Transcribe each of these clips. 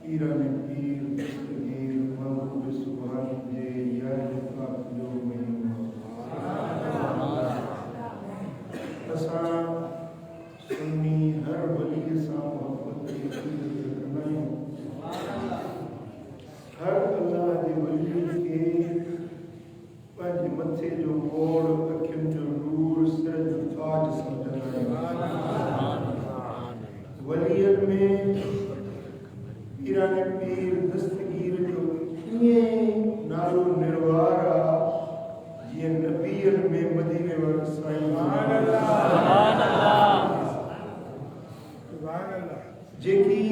पीरान पीर दस्तगीर महबूब सुभान जे याद काफिलो में असा सुन्नी हर वली सा मोहब्बत की करना हर अल्लाह दे वली के पंज मथे जो मोड़ अखिन जो नूर सिर जो ताज समझना वलियन में पीरान पीर दस्तगीर जो ये नारो निर्वारा ये नबीयन में मदीने वाला साईं सुभान अल्लाह जेकी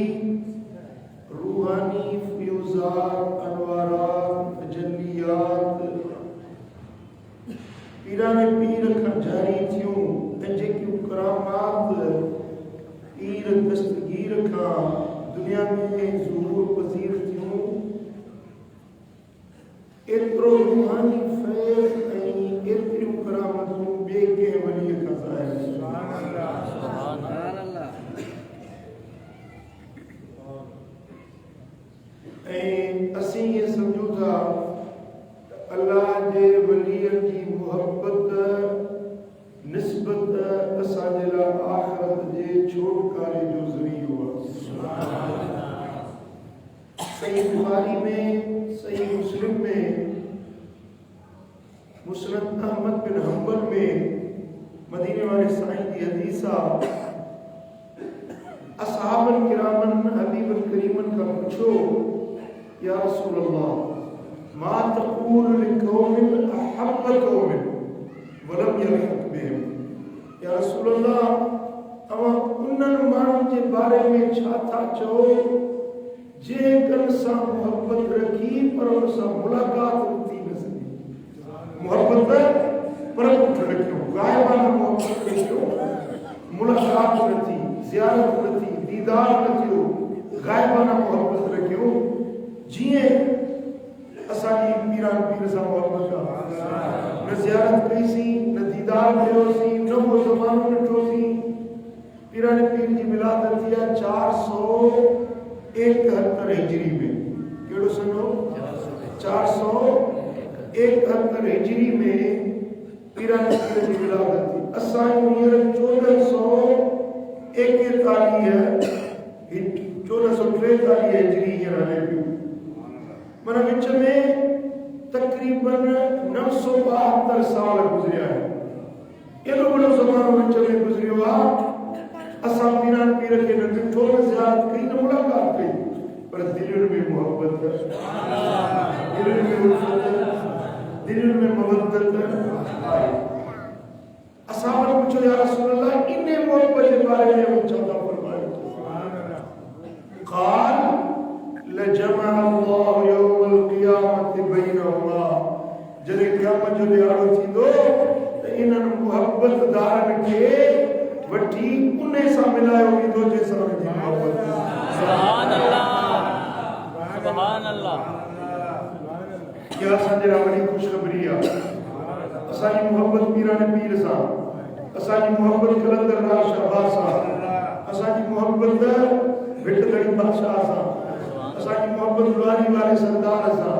रूहानी फ्यूजात अनवारात तजल्लियात पीरान पीर का जारी थियूं जेकी करामात पीर दस्तगीर का दुनिया में ज़ुहूर पज़ीर थियूं एतिरो रूहानी फैज़ ऐं एतिरियूं करामतूं ॿिए कंहिं वलीअ खां ज़ाहिर सुभान अल्लाह ऐं असीं ये सम्झूं था अल्लाह जे वलीअ जी मुहब्बत निस्बत असांजे लाइ आख़िरत जे छोटकारे जो ज़रियो आहे सही बुखारी में सही मुस्लिम में मुस्नद अहमद बिन हंबल में मदीने वाले साईं की हदीस आहे असहाबन किरामन हबीबन करीमन का पूछो या रसूल अल्लाह मा तक़ूल लिक़ौमिन अहब्ब क़ौमिन वलम यलहक़ बिहिम या रसूल अल्लाह अवां उन्हनि माण्हुनि जे बारे में छा था चओ जेकन सां मोहब्बत रखी पर उन सां मुलाक़ात थी न सघी मोहब्बत पर कुझु रखियो ग़ाइबाना मोहब्बत रखियो मुलाक़ात न थी ज़ियारत न थी दीदार न थियो ग़ाइबाना मोहब्बत रखियो जीअं असांजी पीरान पीर सां मोहब्बत न ज़ियारत कईसीं न दीदार कयोसीं न उहो ज़मानो ॾिठोसीं पीरान पीर जी मिलादत थी आहे 471 हिजरी में कहिड़ो सन हो 471 हिजरी में पीरान पीर जी मिलादत थी असां हींअर 1443 हिजरी हींअर हले पियो माना विच में तकरीबन 972 साल गुज़रिया है एॾो वॾो ज़मानो विच में गुज़रियो आहे असां पीरान पीर खे न ॾिठो न ज़ियारत कई न मुलाक़ात कई पर दिलुनि में मोहब्बत दिलुनि में उल्फत दिलुनि में मवद्दत आहे असां वटि पुछो या रसूल अल्लाह इन मोहब्बत जे बारे में छा था फरमायो क़ाल लजमा अल्लाह यौमल क़ियामत बैनहुमा जॾहिं क़यामत जो ॾियारो थींदो त इन्हनि मोहब्बतदारनि खे वठी उन सां मिलायो वेंदो जंहिंसां उनजी मोहब्बत सुभान अल्लाह इहा असांजे लाइ वॾी ख़ुशख़बरी आहे असांजी मोहब्बत पीरान पीर सां असांजी मोहब्बत कलंदर राज शहबाज सां असांजी मोहब्बत भिटगढ़ी बादशाह सां असांजी मोहब्बत दुआरी वाले सरदार सां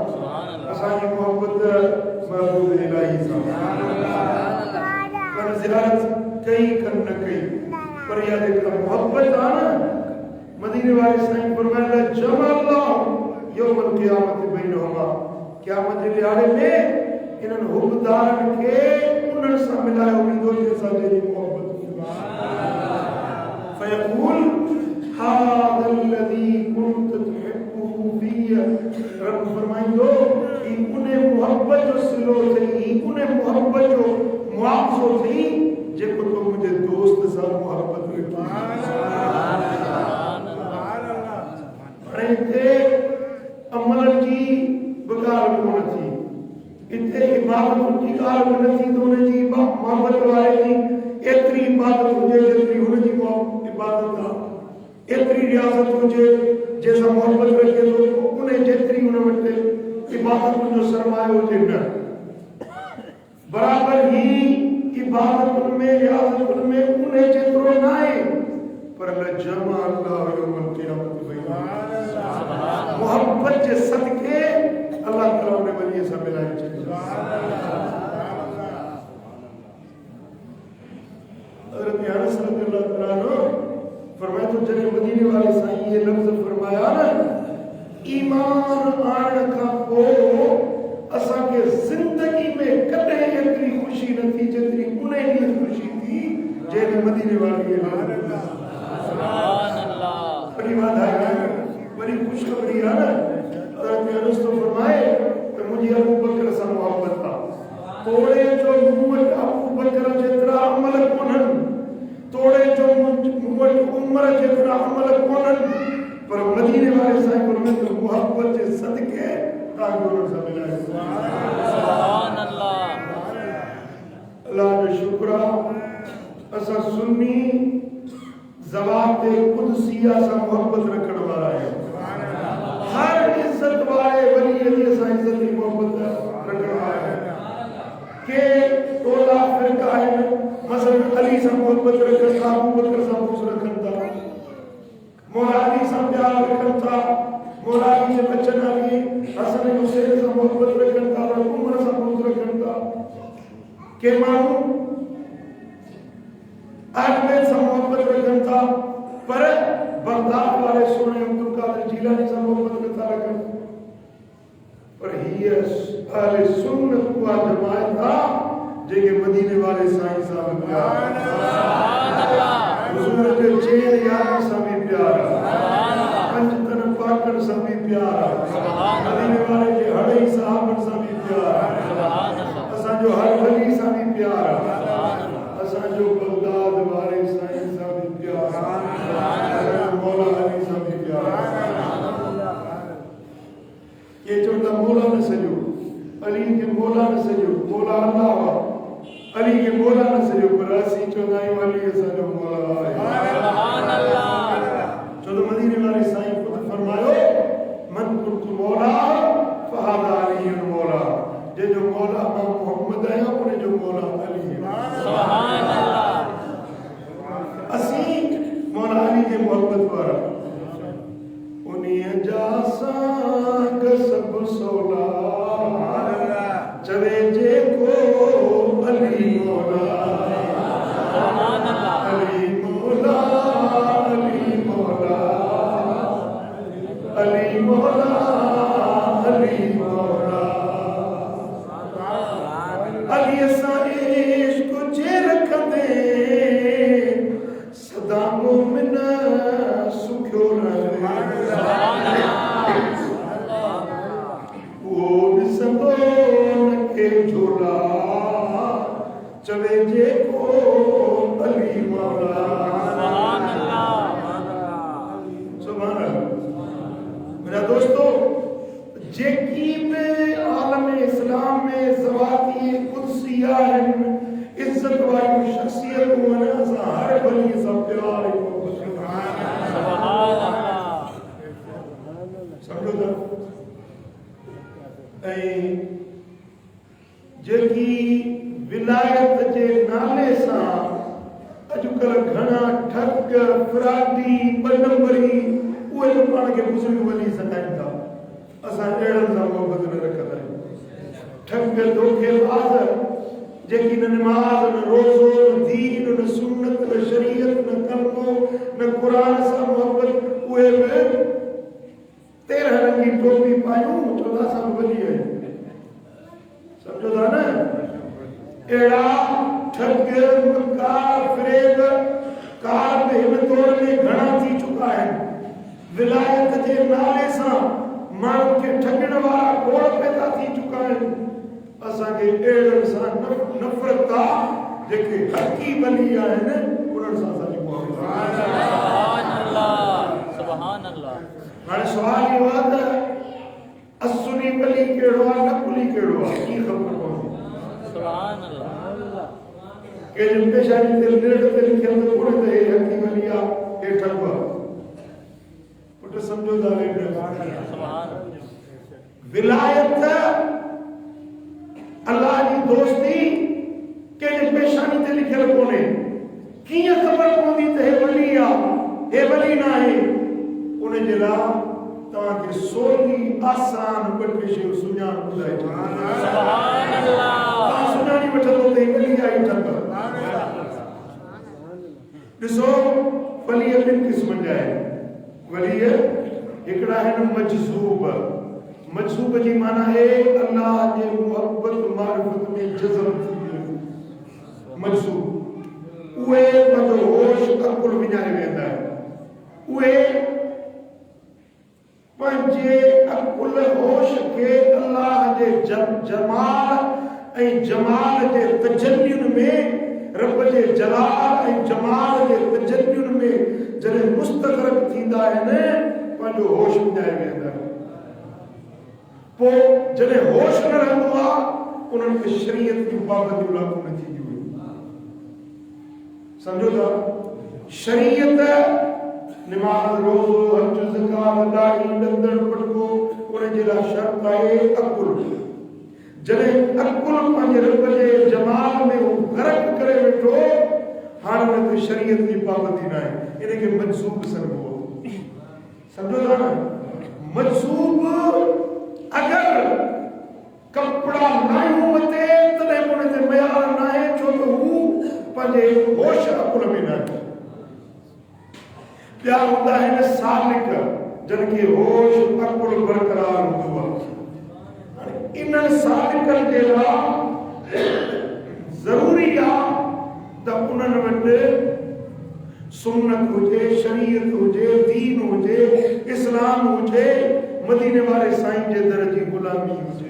असांजी मोहब्बत महबूब इलाही सां पर ज़ियारत कई कन न कई पर इहा जेका मोहब्बत आहे न मदीने वाले साईं फरमाया जमा अल्लाह यौमल क़ियामत बैनहुमा क़यामत जे ॾियारे में इन्हनि हुबदारनि खे उन्हनि सां मिलायो वेंदो जंहिंसां जंहिंजी मोहब्बत फयक़ूल हाज़ा الذي كنت تحبه فيه रब फरमाइंदो कि उन मोहब्बत जो सिलो थई उन मोहब्बत जो मुआवज़ो थई जेको तो मुझे दोस्त सां मोहब्बत रखी सुभान अल्लाह हाणे हिते अमल जी बगाल कोन थी इते इबादत जी ॻाल्हि कोन थी त हुनजी मोहब्बत वारे जी एतिरी इबादत हुजे जेतिरी हुनजी इबादत आहे एतिरी रियाज़त हुजे जंहिंसां मोहब्बत रखे थो उन जेतिरी हुन वटि इबादत जो सरमायो हुजे न बराबर ही इबादत में रियाज़त में उन जेतिरो न आहे पर जमा अल्लाह यौमल क़ियामत बैनहुमा मोहब्बत के सदके अल्लाह ताला ने वली से मिलाए चले। हज़रत अनस रज़ियल्लाहु तआला अन्हु फरमाया तो जब मदीने वाले साईं ये लफ्ज़ फरमाया ना ईमान आने का को असा के जिंदगी में कदे इतनी खुशी न थी जितनी उन्हें भी खुशी थी जेने मदीने वाले ये सुभान अल्लाह बड़ी बात है बड़ी खुशखबरी है ना। हज़रत अनस तो फरमाए कि मुझे अबू बकर से मोहब्बत था तोड़े जो मुहम्मद अबू बकर जितना अमल कोनन तोड़े जो मुहम्मद उमर जितना अमल कोनन पर मदीने वाले साईं फरमाते तो मोहब्बत के सदके ताजोर से मिला। सुभान अल्लाह अल्लाह का शुक्र असा सुन्नी ज़वात कुदसिया से मोहब्बत रखने वाला है। हर इज्जत वाले वली अली से इज्जत की मोहब्बत रखने वाला है के टोला फिरका है मसलन अली से मोहब्बत रखता अबू बकर से मोहब्बत रखता मौला अली से प्यार रखता मौला अली से बच्चन अली हसन हुसैन से मोहब्बत रखता और उमर से मोहब्बत रखता के मानू अहमद से मोहब्बत रखता पर बगदाद वाले सोने अब्दुल कादिर जिलानी से मोहब्बत करता रखता पर ही अहले सुन्नत व जमात था जेके मदीने वाले साईं साहब प्यार सुभान अल्लाह हुजूर के चेहरे यार सभी प्यार सुभान अल्लाह पंचतन पाकन सभी प्यार सुभान मदीने वाले के हड़ई साहब सभी प्यार सुभान अल्लाह असा जो हर वली सभी प्यार सुभान अल्लाह असा जो बगदाद वाले साईं सभी प्यार सुभान अल्लाह मौला अली सभी प्यार ये चोटा मौला ने सजो अली के मौला ने सजो मौला अल्लाह अली के मौला ने सजो बरासी चौदाई वाली सजो मौला सुभान अल्लाह। चलो मदीने वाले साईं खुद फरमायो मन कुंतु मौला फहादा अली मौला जे जो मौला मोहम्मद है अपने जो मौला अली है सुभान अल्लाह। असी मौला अली के मोहब्बत पर उन्हीं जासा सब सोला चवे जे को अली मौला सुभान अल्लाह अली मौला अली मौला अली मौला अली मौला अली असा इश्क जे रखदे सदा मोमिन सुखियो रहे सुभान अल्लाह के झोला चवे जे को अली मौला सुभान अल्लाह सुभान अल्लाह। मेरा दोस्तों जेकी में आलम इस्लाम में ज़वाती कुदसिया इज्जत वाली शख्सियत को हर वली सब प्यार सुभान अल्लाह समझो था जेकी विलायत के नाले से अजकल घना ठग फराडी बनंबरी उहे पाण के बुजुर्ग वली सदाइन था असा एड़न सा मोहब्बत न रखदा ठग धोखेबाज जेकी न नमाज न रोज़ो न दीन न सुन्नत न शरीयत न कलमो न कुरान सा मोहब्बत उहे में 13 रंगी टोपी पायूं 14 साल वली है समझो था ना एड़ा ठग मक्कार फरेब कार में तोड़ में घना थी चुका है विलायत के नाले सा माण्हू के ठगण वाला गोड़ पैदा थी चुका है असा के एड़न सा नफरत था जेके हकी वली आहिनि उन्हनि सां असांजी मोहब्बत सुभान अल्लाह सुभान अल्लाह। हाणे सवाल इहो आहे त असुनी वली कहिड़ो आहे नकुली कहिड़ो आहे की ख़बर पवंदी सुभान अल्लाह के जन पेशानी ते निरड ते लिखियल त कोड़े ते हकी वली आहे के ठग पुट समझो था सुभान विलायत अल्लाह की दोस्ती के पेशानी ते लिखियल कोने कीअं ख़बर पवंदी त हे वली आहे हे वली न आहे उन जे लाइ ताकि सोनी आसान बटे शे सुञाण ॿुधाए सुभान अल्लाह सुञाणी वठंदो त वली आई ठंदो ॾिसो वली ॿिनि क़िस्मनि जा आहिनि वली हिकिड़ा आहिनि मजज़ूब जी माना है अल्लाह जे मोहब्बत मारिफत में जज़ब थी वियो मजज़ूब उहे पंहिंजो होश अकुल विञाए वेंदा आहिनि उहे पंहिंजे अकुल होश खे अल्लाह जे जमाल ऐं जमाल जे तजल्लियुनि में रब जे जलाल ऐं जमाल जे तजल्लियुनि में जॾहिं मुस्तग़रक़ थींदा आहिनि पंहिंजो होश विञाए वेंदा आहिनि पोइ जॾहिं होश न रहंदो आहे उन्हनि खे शरीयत जूं पाबंदियूं लागू न थींदियूं समझो था शरीयत नमाज रोज़ो हज ज़कात दाढ़ी डंदड़ पटको उन जे लाइ शर्त आहे अकुल जॾहिं अकुल पंहिंजे रब जे जमाल में हू ग़रक़ करे वेठो हाणे उन ते शरीयत जी पाबंदी न आहे इन खे मजज़ूब सॾिबो आहे सम्झो था न मजज़ूब अगर कपड़ा नायूं मथे तॾहिं उन ते मयार न आहे छो त हू पंहिंजे होश अकुल में न आहे ॿिया हूंदा आहिनि सालिक जिन खे होश अकुल बरक़रार हूंदो आहे इन्हनि सालिकनि जे लाइ ज़रूरी आहे त उन्हनि वटि सुन्नत हुजे शरीयत हुजे दीन हुजे इस्लाम हुजे मदीने वारे साईं जे दर जी गुलामी हुजे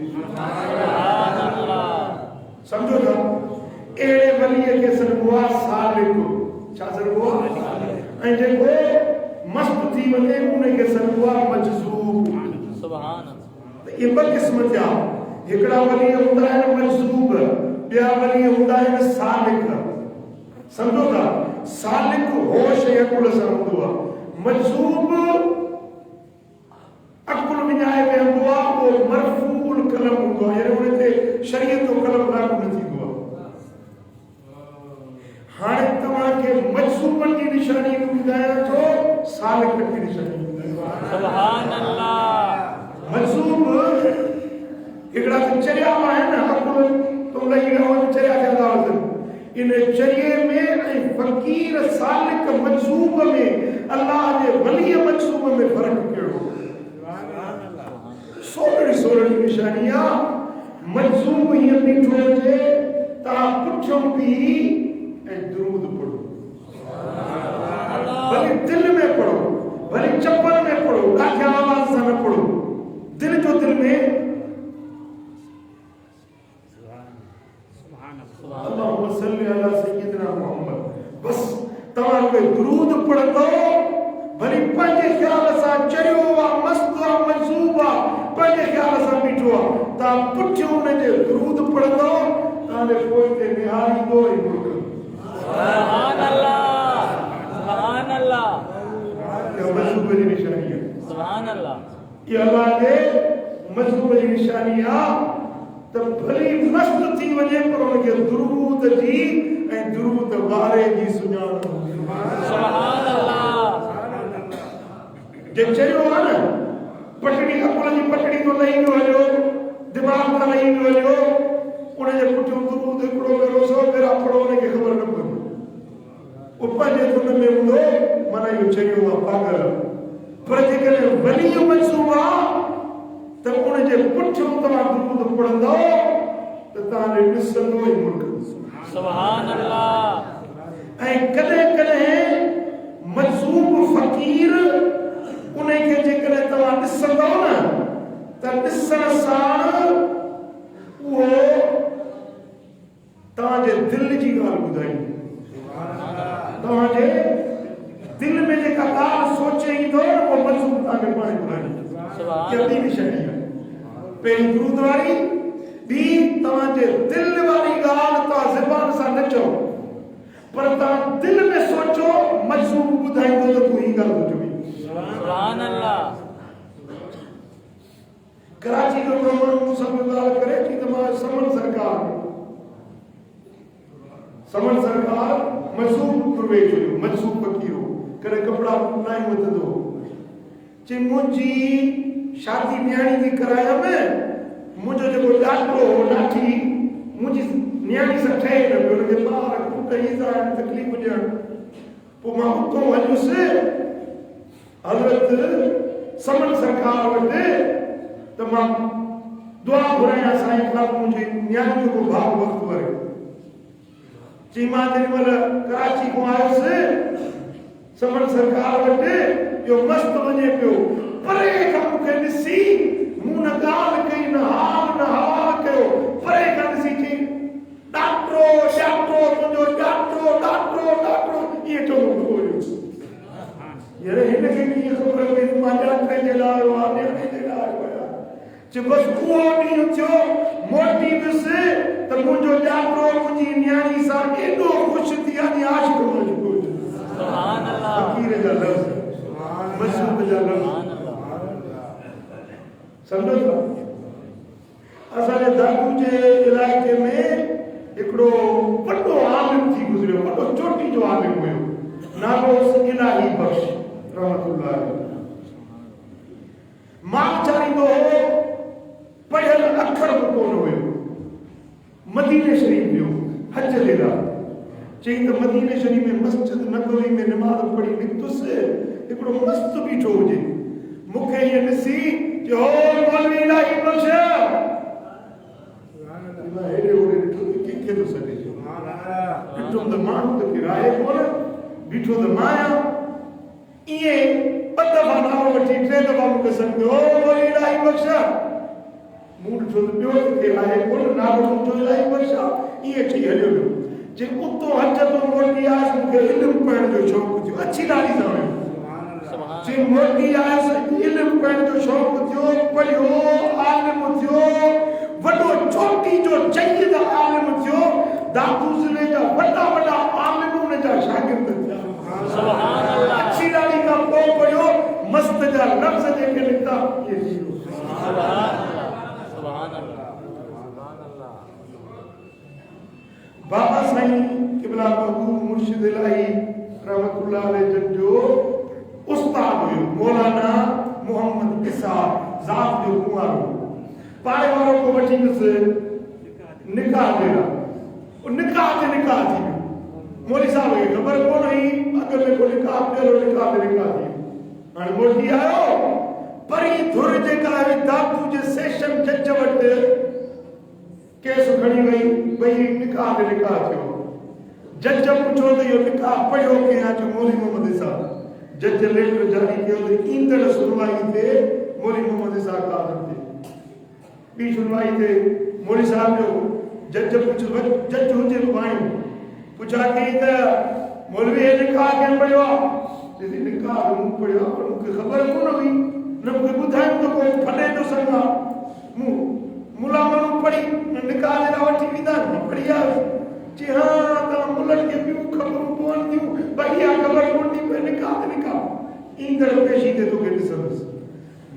समझो था अहिड़े वलीअ खे सॾिबो आहे सालिक छा सॾिबो आहे ऐं जेको मस्त थी वञे उनखे सॾिबो आहे मजज़ूब सुभान इहे ॿ क़िस्म थिया हिकिड़ा वली हूंदा आहिनि मजज़ूब ॿिया वली हूंदा आहिनि सालिक सम्झो था सालिक होश ऐं अकुल सां हूंदो आहे मजज़ूब अकुल विञाए वेंदो आहे उहो मरफूल कलम हूंदो आहे यानी उन ते शरीयत जो कलम लागू न थींदो आहे हाणे तव्हांखे मजज़ूबनि जी निशानी ॿुधायां थो सालिकनि जी निशानी सुभान अल्लाह मजज़ूब हिकिड़ा त चरिया आहिनि अकुल तो लही रहो चरिया कंदा हुजनि इन चरिये में ऐं फ़क़ीर सालिक मजज़ूब में अल्लाह जे वलीअ मजज़ूब में फ़र्क़ु कहिड़ो सोरड़ी निशानी आहे मजज़ूब हीअं बीठो हुजे तव्हां पुठियों बि ऐं दुरूद पढ़ो भले दिल में पढ़ो भले चप्पल में पढ़ो ॾाढी आवाज़ सां न पढ़ो दिल जो दिल में अल्लाहुम्मा सल्ली अला सय्यिदना मुहम्मद बस तव्हां कोई दुरूद पढ़ंदो भली पंहिंजे ख़्याल सां चरियो आहे मस्त आहे मजज़ूब आहे पंहिंजे ख़्याल सां बीठो आहे तव्हां पुठियों हुनजे दुरूद पढ़ंदो तव्हांजे पोइ ते निहारींदो ई मुल्क सुभान अल्लाह सुभान अल्लाह इहा मजज़ूब जी निशानी आहे सुभान अल्लाह ये अल्लाह जे मजज़ूब जी निशानी आहे त भली मस्त थी वञे पर उनखे दुरूद जी ऐं दुरूद वारे जी सुञाण सुभान अल्लाह जे चयो आहे न पटड़ी अकुल जी पटड़ी तो लही वञो दिमाग़ खां लही वञो उनजे पुठियों दुरूद हिकिड़ो भेरो सौ भेरा पढ़ो उनखे ख़बर न पवंदी उहो पंहिंजे धुन में हूंदो माना इहो चयो आहे पागल पर जेकॾहिं वली मजज़ूब आहे त उनजे पुठियों तव्हां दुरूद पढ़ंदो त तव्हांजे ॾिसंदो ई मुल्क सुभान अल्लाह ऐं कॾहिं कॾहिं मजज़ूब फ़क़ीर उनखे जेकॾहिं तव्हां ॾिसंदो न त ॾिसण सां उहो तव्हांजे दिल जी ॻाल्हि ॿुधाईंदो तव्हांजे दिल में जेका ॻाल्हि सोचे ईंदो उहो मजज़ूब तव्हांखे पाण ॿुधाईंदो इहा ॿी निशानी आहे पहिरीं दुरूद वारी ॿी तव्हांजे दिल वारी ॻाल्हि तव्हां ज़बान सां न चओ पर तव्हां दिल में सोचो मजज़ूब ॿुधाईंदो त तूं ही ॻाल्हि ॿुधबी सुभान अल्लाह कराची जो माण्हू मूंसां ॻाल्हि करे थी त मां समन सरकार मजज़ूब प्रवेश हुयो मजज़ूब फ़क़ीर हो कॾहिं कपिड़ा नायूं वठंदो चे मुंहिंजी शादी न्याणी जी कराया में मुंहिंजो जेको ॾाॾो नाठी मुंहिंजी न्याणी सां ठहे न पियो हुनखे ॿार पुट ईंदा आहिनि तकलीफ़ ॾियणु पोइ मां हुतो वञुसि हज़रत समन सरकार वटि त मां दुआ घुरायां साईं खां मुंहिंजी न्याणी जो को भाउ वक़्तु वरे चई मां जेॾी महिल कराची खां आयुसि समन सरकार वटि इहो मस्तु वञे पियो परे खां मूंखे ॾिसी मूं न ॻाल्हि कई न हाल न हवाल कयो परे खां ॾिसी चई ॾाॾो ॾाॾो तुंहिंजो ॾाॾो ॾाॾो ॾाॾो इहे चवंदो हुयो यार हिनखे कीअं ख़बर पई मां ॾाॾे जे लाइ आयो आहे ॾाॾे जे लाइ आयो आहियां चए बसि उहो ॾींहुं थियो मोटी वियुसि त मुंहिंजो ॾाॾो मुंहिंजी न्याणी सां एॾो ख़ुशि थी आहे जीअं आशिक़ बणिजी पियो हुजे सुभान अल्लाह फ़क़ीर जा लफ़्ज़ मसूद जा लफ़्ज़ सम्झो था असांजे दादू जे इलाइक़े में हिकिड़ो वॾो आलिम थी गुज़रियो वॾो चोटी जो आलिम हुयो नालो इलाही बख़्श रहमतुल्लाह मां चाहींदो हो पढ़ियल अखर बि कोन हुयो मदीने शरीफ़ वियो हज जे लाइ चई त मदीने शरीफ़ में मस्जिद नबवी में नमाज़ पढ़ी निकतुसि हिकिड़ो मस्तु बीठो हुजे मूंखे हीअ ॾिसी जो मौलवी इलाही बख़्श मां हेॾे होॾे ॾिठो कंहिंखे थो सॾे ॾिठो त माण्हू त किराए कोन बीठो त मां आहियां इएं ॿ दफ़ा नालो वठी टे दफ़ा मूंखे सम्झो मौलवी इलाही बख़्श मूं ॾिठो त ॿियो त केरु आहे कोन नालो मुंहिंजो इलाही बख़्श आहे ईअं चई हलियो वियो जे उतो हज तो मोटी आयुसि मूंखे इल्मु पढ़ण जो शौक़ु थियो अछी ॾाढी सां हुयो जे मोटी आयुसि इल्मु पढ़ण जो शौक़ु थियो पढ़ियो आलिम थियो वॾो चोटी जो जयद आलिम थियो दादू ज़िले जा वॾा वॾा आलिम उन जा शागिर्द थिया सुभान अल्लाह अछी ॾाढी खां पोइ पढ़ियो मस्त जा लफ़्ज़ जेके निकिता इहे सुभान अल्लाह सुभान अल्लाह बाबा साईं क़िबला महबूब मुर्शिद इलाही रहमतुल्लाह अलैह जन जो उस्ताद हुयो मौलाना मोहम्मद इसाक ज़ात जो कुंवार हो पाड़े वारो को वठी वियुसि निकाह जे लाइ निकाह थी वियो मौली साहब खे ख़बर कोन हुई अॻ में को निकाह पहिरियों निकाह थी हाणे मोटी आयो परी धुर जेका आहे दादू जे सेशन जज वटि केस खणी वई भई निकाह ते निकाह थियो जज पुछो त इहो निकाह पढ़ियो कंहिं जो मौली मोहम्मद इसाक जज लेटर जारी कयो त ईंदड़ सुनवाई ते मौली मोहम्मद इसाक आज़म ते ॿी सुनवाई ते मौली साहब जो जज पुछो जज हुजे पाणी पुछा कई त मौलवी निकाह केरु पढ़ियो आहे चई निकाह मूं पढ़ियो आहे पर मूंखे ख़बर कोन हुई न मूंखे ॿुधायो त को फटे थो सघां मूं मुला माण्हू पढ़ी निकाह जे लाइ वठी वेंदा आहिनि पढ़ी आयुसि चई हा तव्हां मुलनि खे ॿियूं ख़बरूं पवंदियूं भई इहा ख़बर पवंदी पई निकाह ते निकाह ईंदड़ पेशी ते तोखे ॾिसंदुसि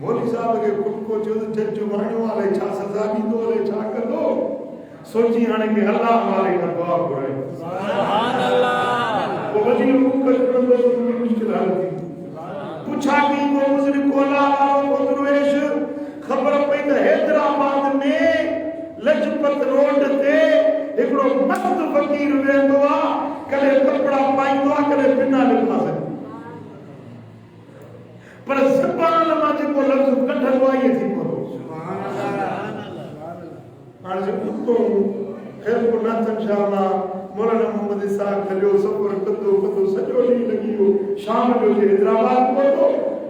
मौली साहब खे खुटको थियो त जज वाणियो आहे छा सज़ा ॾींदो अलाए छा कंदो सोची हाणे कि अल्लाह वाले का दुआ घुराई सुभान अल्लाह वो वजीर मुकर करंदो तो मुश्किल हाल थी पूछा कि को मुझे कोला वालो को दरवेश खबर पई त हैदराबाद में लजपत रोड ते एकड़ो मस्त फकीर वेंदो आ कले कपड़ा पाईंदो आ कले बिना लिबास पर ज़बान मां जेको लफ़्ज़ कढंदो आ ये थी पवंदो सुभान अल्लाह हाणे जो कुतो ख़ैर को नाथन शाह मां मौलाना मोहम्मद इसाक हलियो सफ़र कंदो सॼो ॾींहुं लॻी वियो शाम जो हैदराबाद पहुतो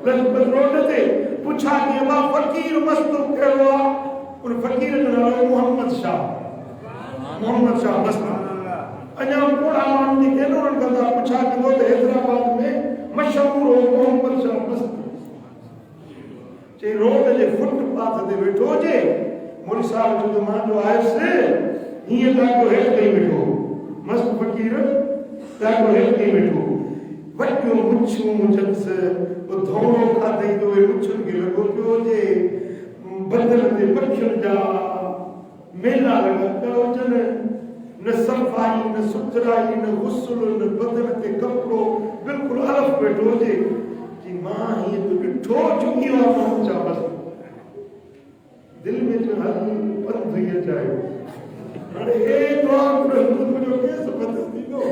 लजपत रोड ते पुछा कि अबा फ़कीर मस्त कहिड़ो आहे उन फ़कीर जो नालो मोहम्मद शाह मस्त अञा पोड़ा माण्हू जी केॾो न कंदा पुछा कंदो त हैदराबाद में मशहूर हो मोहम्मद शाह मस्त चई रोड जे फुटपाथ ते वेठो हुजे मौली साहब जो मां जो आयुसि हीअं ॾाढो हेठि कई वेठो मस्त फ़कीर ॾाढो हेठि कई वेठो वॾियूं मुछूं हुजनिसि धोड़ो खाधई त उहे मुछुनि खे लॻो पियो हुजे बदन ते पखियुनि जा मेला लॻा पिया हुजनि न सफ़ाई न सुथराई न गुस्ल न बदन ते कपिड़ो बिल्कुलु अलॻि वेठो हुजे कि मां हीअं त ठो चुकी और पहुंचा बस दिल में जो हल बंद हुई जाए अरे ए दुआ करो मुझे केस पता थी नो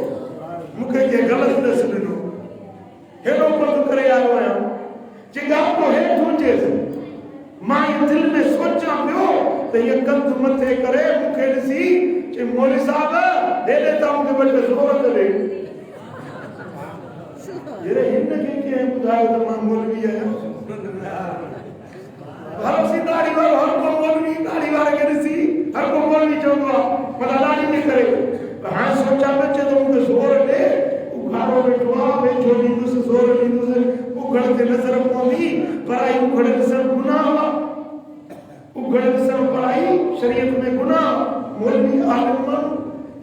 मुखे के गलत न सुनो हेलो बंद करे आयो आया जिगा तो है तुझे मां ये दिल में सोचा पियो तो ये कंध मथे करे मुखे सी कि मौलवी साहब दे देता हूं के बड़े जोर करे ये हिंद के बुधायो तो मां मौलवी है हर सी दाढ़ी वाला हर को मौलवी दाढ़ी वाला के सी हर को मौलवी चोंगा पता दाढ़ी नहीं करे हां सोचा बच्चे तो मुझे जोर दे उखाड़ो बेटवा बे छोड़ी दूसरे जोर दी दूसरे उखड़ते नजर कोनी पराई उखड़े नजर गुनाह उखड़े नजर पराई शरीयत में गुनाह मौलवी आलिम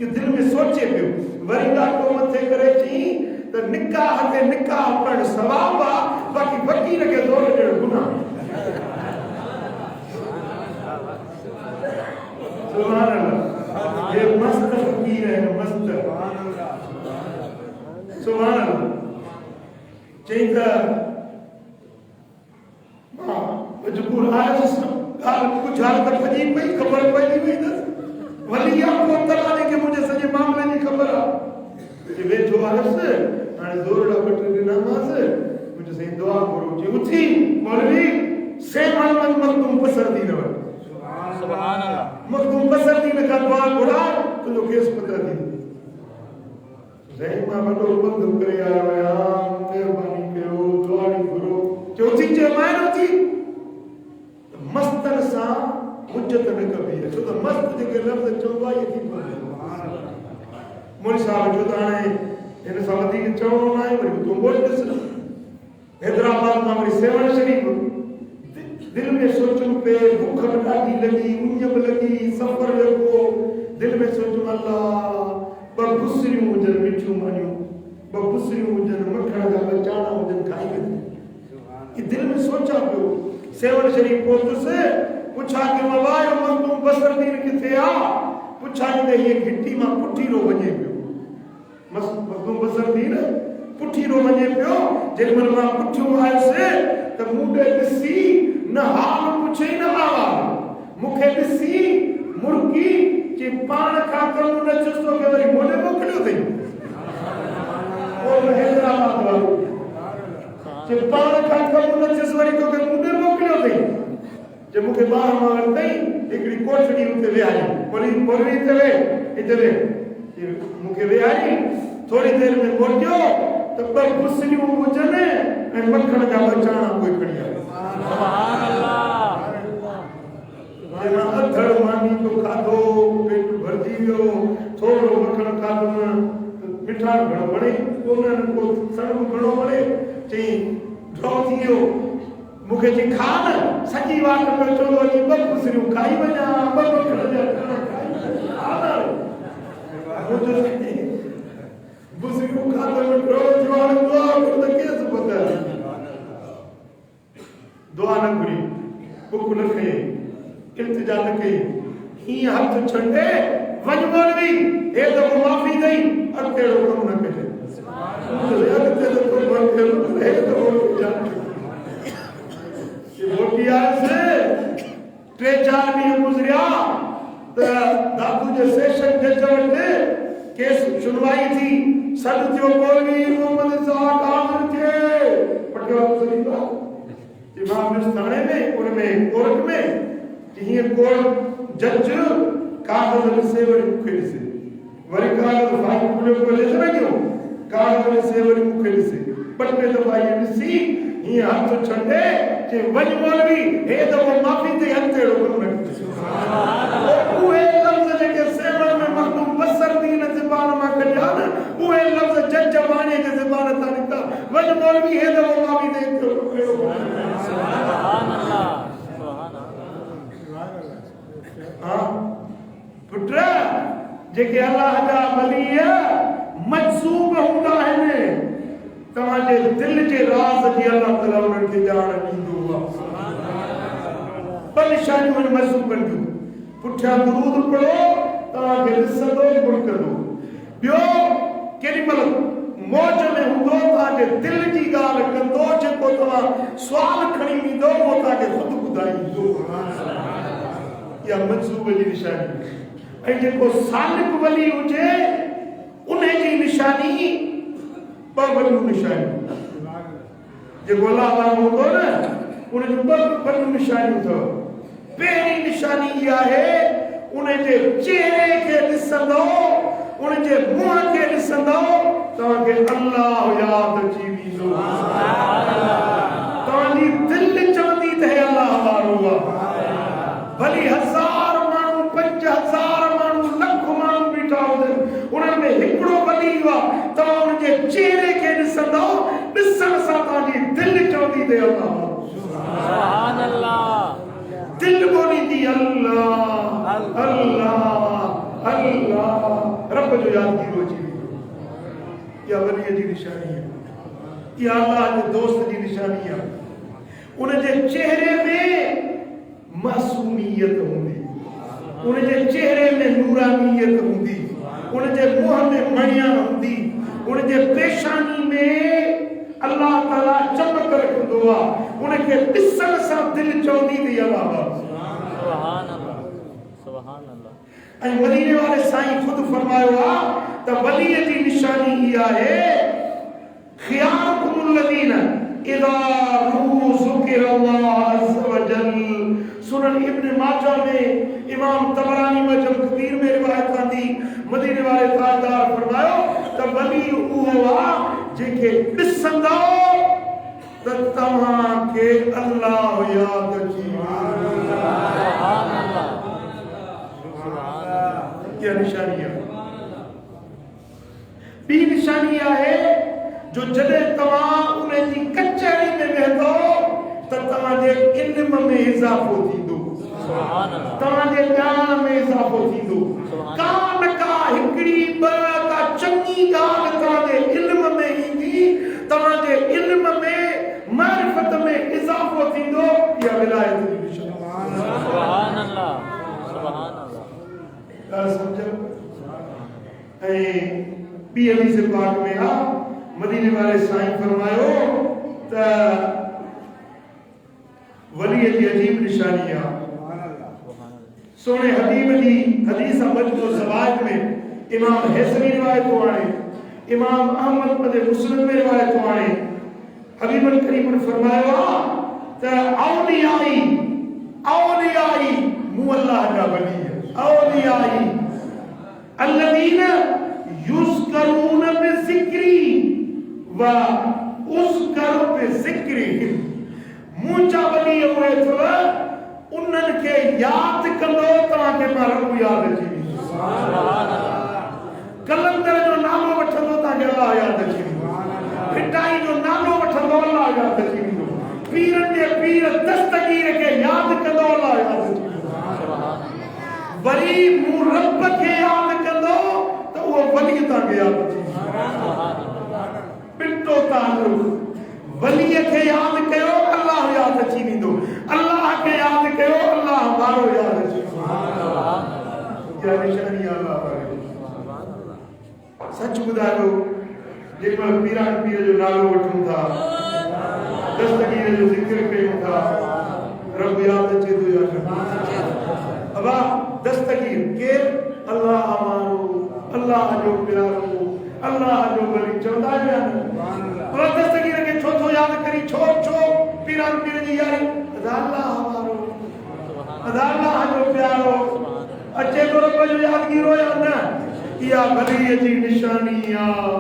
ये दिल में सोचे पियो वरीदा को मथे करे छी तो निकाह ते निकाह पण सवाब बाकी फकीर के जोर दे गुनाह सुभान अल्लाह ये मस्त फकीर है मस्त सुभान अल्लाह चैता हां मजबूर आयस गाल कुछ हाल तक फजी पई खबर पई नहीं दस वलिया को तलाने के मुझे सजे मामले नहीं खबर ये वे जो आयस हां जोरड़ा बटने नमाज मुझे सही दुआ करो जी उठी मौलवी से मन तुम पसर दी न सुभान अल्लाह मखदूम पसर दी न का दुआ बुरा तो जो केस पता दी जय मां बड़ो बंद करे आया मेहरबानी करो दुआड़ी करो चौथी जे मायनो थी मस्तन सा हुज्जत न कबी है तो मस्त जे के लफ्ज चौबा ये थी मोरी साहब जो ताने इन सावधी के चवणो ना है वरी तो बोल दस हैदराबाद में हमारी सेवन शरीफ दिल में सोचूं पे भूख ॾाढी लगी उञ लगी सफर को दिल में सोचूं अल्लाह बबुसरियूं हुजन मिठियूं मानियूं बबुसरियूं हुजन मखण जा बचाना हुजन खाई ये दिल में सोचा पियो सेवन शरीफ पहुंचस पुछा के मवायो मखदूम बसर दीन किथे आ पुछा ने ये घिट्टी मां पुठी रो वञे पियो मखदूम बसर दीन पुठी रो वञे पियो जेमल मां पुठियो आयसे त मुंडे ॾिसी न हाल पुछे न आवाज मुखे ॾिसी मुर्गी कि पान खातर न चस्तो के वरी मोने मोकलियो थई और हैदराबाद वालो कि पान खातर न चस वरी तो के मुने मोकलियो थई जे मुखे बाहर मार थई एकड़ी कोठड़ी उते वेहाई बोली ते वे मुखे वेहाई थोड़ी देर में मोटियो तो पर गुस्सियूं हुजन ऐं मखण जा बचाना कोई खड़ी आयो सुभान अल्लाह मां अधड़ मानी तो खाधो पेट भरजी वियो थोड़ो मखण खाधो मिठा घणो वणे कोन को सड़ो घणो वणे चई ड्रॉ थी वियो मूंखे चई खा न सॼी वाट में चलो अची ॿ खुसरियूं खाई वञा ॿ मखण जा खाई खुसरियूं खाधो ड्रॉ जवान दुआ कर त केस पता दुआ न करी बुक न कई इल्तिजा न कई ही हथ छंडे वञ मौलवी हे तो माफी दई अकेलो कम न करे सुभान अल्लाह तो कोई बात करो हे तो जान ये मोटिया से 3-4 ॾींहं गुज़रिया त दादू जे सेशन जज वटि केस सुनवाई थी सॾ थियो मौलवी मोहम्मद साहब आमिर थे पटियाला सरीफा इमाम थाने में उनमें कोर्ट में ये कोर्ट जज कागज से वरी मुखे से वरी कागज भाई पुलिस को ले सके क्यों कागज से वरी मुखे से पटके दफा ये सी ये हाथ छंडे कि वज मौलवी हे तो वो माफी ते हथे रोकन में सुभान अल्लाह ओए लफ्ज के सेवन में मखदूम बसर दीन ज़बान में कल्याण ओए लफ्ज जज जवानी के ज़बान ता निकला वज मौलवी हे तो वो माफी ते हथे सुभान अल्लाह हां पुत्र जेके अल्लाह जा वली मजसूब हुंदा आहिनि तव्हांजे दिल जे राज़ जी अल्लाह ताला उन्हनि खे ॼाण ॾींदो आहे परेशानियूं महसूस कंदियूं पुठियां दुरूद पढ़ो तव्हांखे ॾिसंदो गुण कंदो ॿियो केॾी महिल मौज में हूंदो तव्हांजे दिल जी ॻाल्हि कंदो जेको तव्हां सुवाल खणी ईंदो उहो तव्हांखे ख़ुदि ॿुधाईंदो इहा मंसूब जी निशानी ऐं जेको सालिक वली हुजे उन जी निशानी ॿ वॾियूं निशानियूं जेको अलाह वारो हूंदो न उन जूं ॿ वॾियूं निशानियूं अथव पहिरीं निशानी इहा आहे उन जे चेहरे खे ॾिसंदो उन जे मुंहं खे ॾिसंदो तव्हांखे अल्लाह यादि अची वेंदो तव्हांजी दिलि चवंदी त हे अल्लाह वारो आहे भली 1000 माण्हू 5000 माण्हू लख माण्हू बीठा हुजनि उन्हनि में हिकिड़ो वली आहे तव्हां उन जे चेहरे खे ॾिसंदो ॾिसण सां तव्हांजी दिलि चवंदी त अल्लाह सुभान अल्लाह दिल बोलींदी अल्लाह अल्लाह अल्लाह रब जो यादगीरो अची वेंदो इहा वलीअ जी निशानी आहे इहा अल्लाह जे दोस्त जी निशानी आहे उन जे चेहरे में मासूमियत हूंदी उन जे चेहरे में नूरानियत हूंदी उन जे मुंहं में मणिया हूंदी उन जे पेशानी में अल्लाह ताला चमक रखंदो आहे उनखे ॾिसण सां दिलि चवंदी थी अल्लाह सुभान अल्लाह सुभान अल्लाह ऐं मदीने वारे साईं ख़ुदि फरमायो आहे त वलीअ जी निशानी इहा आहे खियारुकुमुल लज़ीना इज़ा ज़ुकिर अल्लाह अज़्ज़ व जल सुनन इब्न माजा में इमाम तबरानी में जब कबीर में रिवायत आंदी मदीने वाले ताजदार फरमायो त वली उहो आहे जेके ॾिसंदो त तव्हांखे अल्लाह यादि अची सुभान अल्लाह सुभान अल्लाह इहा निशानी आहे ॿी निशानी आहे जो जॾहिं तव्हां उन जी कचहरी में वेंदो त तव्हांजे इल्म में इज़ाफ़ो थींदो सुभान अल्लाह तव्हांजे ॼाण में इज़ाफ़ो थींदो का न का हिकिड़ी ॿ का चङी ॻाल्हि तव्हांजे इल्म में ईंदी तव्हांजे इल्म में मारिफत में इज़ाफ़ो थींदो इहा विलायत जी निशानी सुभान अल्लाह सुभान अल्लाह ॻाल्हि सम्झो ऐं ॿी हदीस पाक में आहे मदीने वारे साईं फरमायो त वलीअ जी अजीब निशानी आहे सोने हबीब जी हदीस मजमू ज़वाइद में इमाम हैसमी रिवायत आणे इमाम अहमद पदे मुस्लिम में रिवायत आणे हबीब करीम फरमायो त औलियाई मु अल्लाह का वली है औलियाई अल्लज़ीना युज़करून बिज़िक्री व उज़कर बिज़िक्री मुंहिंजा वली उहे अथव उन्हनि खे यादि कंदो तव्हांखे मां रब यादि अची वेंदो कलंदर जो नालो वठंदो तव्हांखे अल्लाह यादि अची वेंदो फिटाई जो नालो वठंदो अल्लाह यादि अची वेंदो पीरनि जे पीर दस्तगीर खे यादि कंदो अल्लाह यादि अची वेंदो वरी मूं रब खे यादि कंदो त उहो वली तव्हांखे यादि अची वेंदो पिंटो ताल्लुक़ वलीअ खे यादि कयो अल्लाह यादि अची वेंदो अल्लाह खे यादि कयो अल्लाह वारो यादि अची वेंदो इहा निशानी अल्लाह वारे सच ॿुधायो जेमहिल पीरान पीर जो नालो वठूं था दस्तगीर जो ज़िक्र कयूं था रब यादि अचे थो या न अबा दस्तगीर केर अल्लाह वारो अल्लाह जो प्यारो अल्लाह जो वली चवंदा आहियो या न अल्लाह दस्तगीर खे छो थो यादि करी छो पीरान पीर जी यारी अल्लाह वारो अल्लाह जो प्यारो अचे तो रब जो यादगीरो या न इहा वलीअ जी निशानी आहे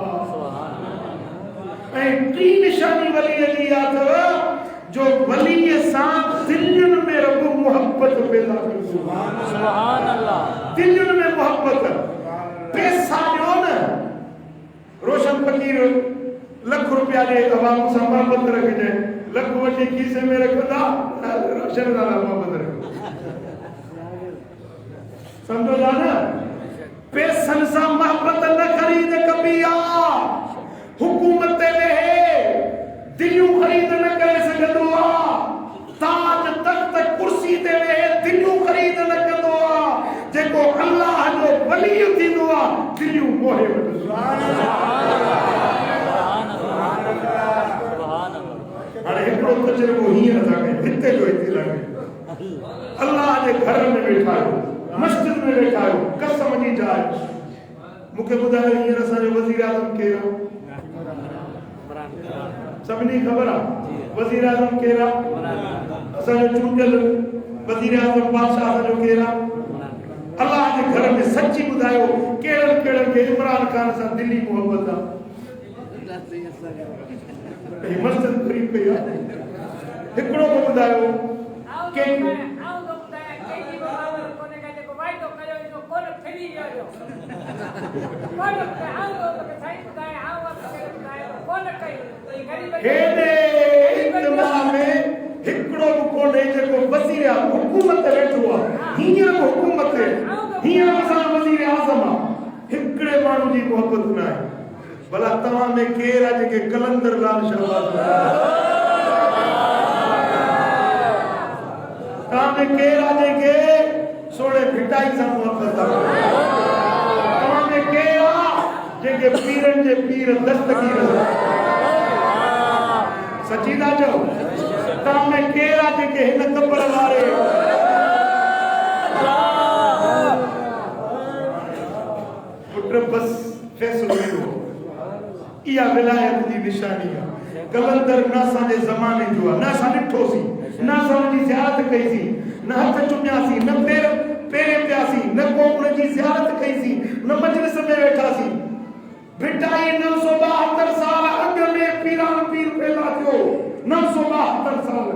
ऐं टी निशानी वलीअ जी अथव जो वलीअ सां दिलनि में रब मोहब्बत पैदा कंदो सुभान अल्लाह दिलनि में मोहब्बत पैसा ॾियो न रोशन फकीर लख रुपया ॾे अवाम सां मोहब्बत रखिजे लख वठी खीसे में रखंदा रोशन सां मोहब्बत रखो समझो था न पैसनि सां मोहब्बत न ख़रीद कबी आहे हुकूमत वेहे दिलियूं ख़रीद न करे सघंदो आहे ताज तख्त कुर्सी ते वेहे दिलियूं ख़रीद न कंदो आहे जेको अल्लाह जो वली थींदो आहे दिलियूं मोहे वठंदो आहे सुभान अल्लाह हाणे हिकिड़ो तजुर्बो हीअं नथा कयूं हिते जो हिते लॻे अल्लाह जे घर में वेठा आहियो मस्जिद में वेठा आहियो कसम जी जाइ मूंखे ॿुधायो हींअर असांजो वज़ीर आज़म केरु आहे सभिनी ख़बर आहे वज़ीर आज़म केरु आहे असांजो चूंडियल वज़ीर आज़म बादशाह असांजो केरु आहे अल्लाह जे घर में सची ॿुधायो कहिड़नि कहिड़नि खे इमरान ख़ान सां दिली मोहबत आहे मस्जिद भरी पई आहे हिकिड़ो को ॿुधायो हिकिड़ो बि कोन्हे जेको वज़ीर हुकूमत वेठो आहे हींअर बि हुकूमत हींअर असां वज़ीर आज़म आहे हिकिड़े माण्हू जी मोहबत न आहे भला तव्हां में केरु आहे जेके कलंदर लाल शहबाज तव्हां में केरु आहे जेके सोणे भिटाई सां मोहबत आहे तव्हां में केरु आहे जेके पीरनि जे पीर दस्तगीर सची था चओ तव्हां में केरु आहे जेके हिन कबर वारे पुट बस फैसलो इहा विलायत जी निशानी आहे कलंदर न असांजे ज़माने जो आहे न असां ॾिठोसीं न असां हुनजी ज़ियारत कईसीं न हथ चुमियासीं न पेरे पियासीं न को हुनजी ज़ियारत कईसीं न मजलिस में वेठासीं भिटाई 972 साल अॻ में पीरान पीर पैदा थियो 972 साल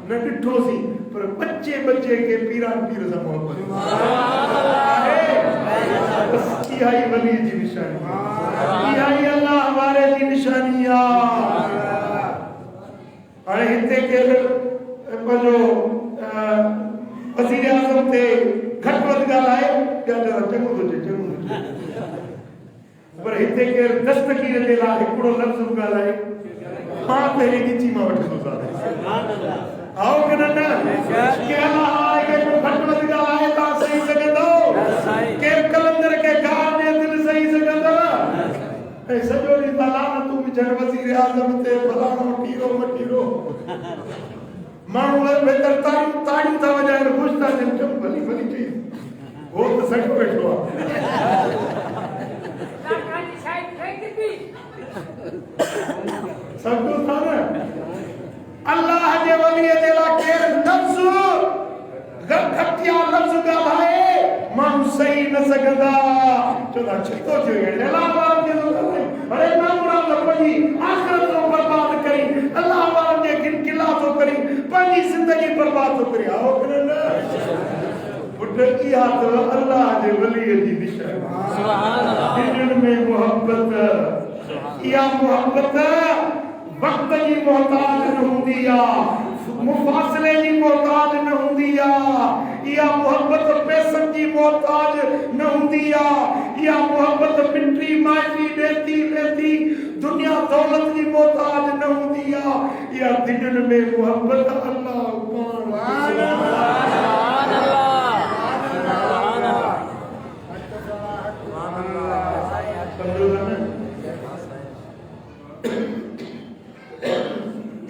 न ॾिठोसीं पर बच्चे के पीरान पीर सां मोहबत इहा ई वली जी निशानी इहा ई अल्लाह वारे जी निशानी आहे हाणे हिते केरु पंहिंजो वज़ीर आज़म ते घटि वधि ॻाल्हाए चङो थो चए पर हिते केरु दस्तगीर जे लाइ हिकिड़ो लफ़्ज़ ॻाल्हाए मां पहिरीं ॻिची मां वठंदो आओ कि न के अल्लाह के को घटि वधि ॻाल्हाए तव्हां सही सघंदो केरु कलंदर के गार में दिलि सही सघंदव ऐं सॼो ॾींहुं लानतूं विझण वज़ीर आज़म ते फलाणो टीरो मटीरो माण्हू वेतर ताड़ियूं था वॼाइनि ख़ुशि था थियनि चङो भली भली चई हो त सॼो वेठो आहे समझो था न अल्लाह जे वलीअ जे लाइ केरु लफ़्ज़ घटिया लफ़्ज़ ॻाल्हाए माण्हू सही न सघंदा चवंदा छितो थियो अल्लाह वारनि खे अरे नामुराद पंहिंजी आख़िरत थो बर्बाद करी अल्लाह वारनि जे गिनकिला थो करी पंहिंजी ज़िंदगी बर्बाद थो करी आओ कि न पुट इहा त अल्लाह जे वलीअ जी निशानी सुभान अल्लाह दिलनि में मोहब्बत इहा मोहब्बत वक्त जी मोहताज न हूंदी आहे मुफ़ासिले जी मोहताज न हूंदी आहे इहा मोहब्बत पैसनि जी मोहताज न हूंदी आहे इहा मोहब्बत मिटी माइटी ॾेती दुनिया दौलत जी मोहताज न हूंदी आहे इहा दिलनि में मोहब्बत अल्लाह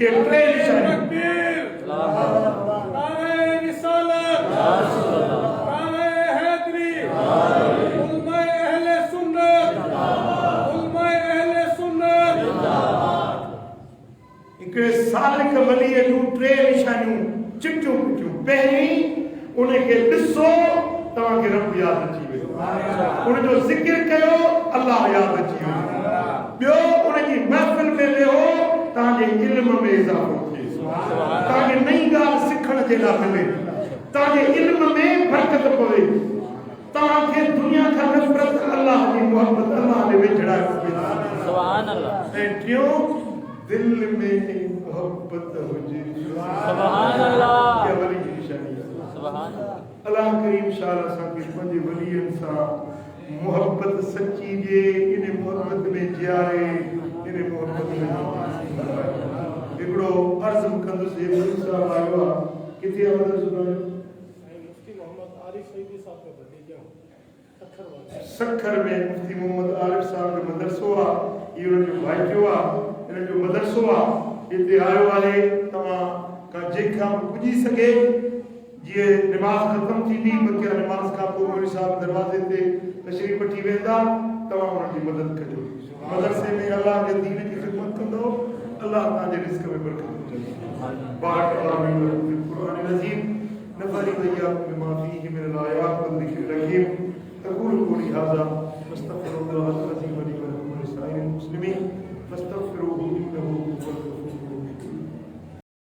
के ट्रे निशानी कावे रिसालत कावे हैदरी उलमा अहले सुन्नत हिकिड़े सालिक वलीअ जूं टे निशानियूं चिटियूं पिटियूं पहिरीं उनखे ॾिसो तव्हांखे रब यादि अची वेंदो उनजो ज़िक्र कयो अल्लाह यादि अची वेंदो ॿियो उनजी महफ़िल में वेहो तव्हांजे इल्म में इज़ाफ़ो थिए तव्हांखे नई ॻाल्हि सिखण जे लाइ मिले तव्हांजे इल्म में बरकत पवे तव्हांखे दुनिया खां नफ़रत अल्लाह जी मोहब्बत अल्लाह ॾे वेझड़ाए सुभान अल्लाह ऐं टियों दिल में मोहब्बत हुजे सुभान अल्लाह ये वली जी निशानी है सुभान अल्लाह करीम शाह असांखे पंहिंजे वलीअनि सां मोहब्बत सची जे इन मोहब्बत में जियारे इन मोहब्बत में हिकिड़ो अर्ज़ कंदुसि मुफ़्ती साहब आयो आहे किथे आहे मदरसो मुफ्ती मोहम्मद आरिफ सईदी साहब का भतीजा सखर में मुफ्ती मोहम्मद आरिफ साहब जो मदरसो आहे इहो जो भाइटियो आहे इन जो मदरसो आहे हिते आयो आहे तव्हां का जंहिंखां बि पुॼी सघे जीअं निमाज़ ख़तम थींदी बल्कि निमाज़ खां पोइ मौलवी साहब दरवाज़े ते तशरीफ़ वठी वेंदा तव्हां उन्हनि जी मदद कजो मदरसे में अल्लाह जे दीन जी ख़िदमत कंदो अल्लाह तव्हांजे रिस्क में बरकत विझंदो बारक अल्लाह फिल क़ुरान अज़ीम नफ़अनी व इय्याकुम बिमा फ़ीहि मिनल आयात वल ज़िक्रिल हकीम अक़ूलु क़ौली हाज़ा वस्तग़फ़िरुल्लाह अल-अज़ीम ली व लकुम व लिसाइरिल मुस्लिमीन फस्तग़फिरूहु इन्नहु हुवल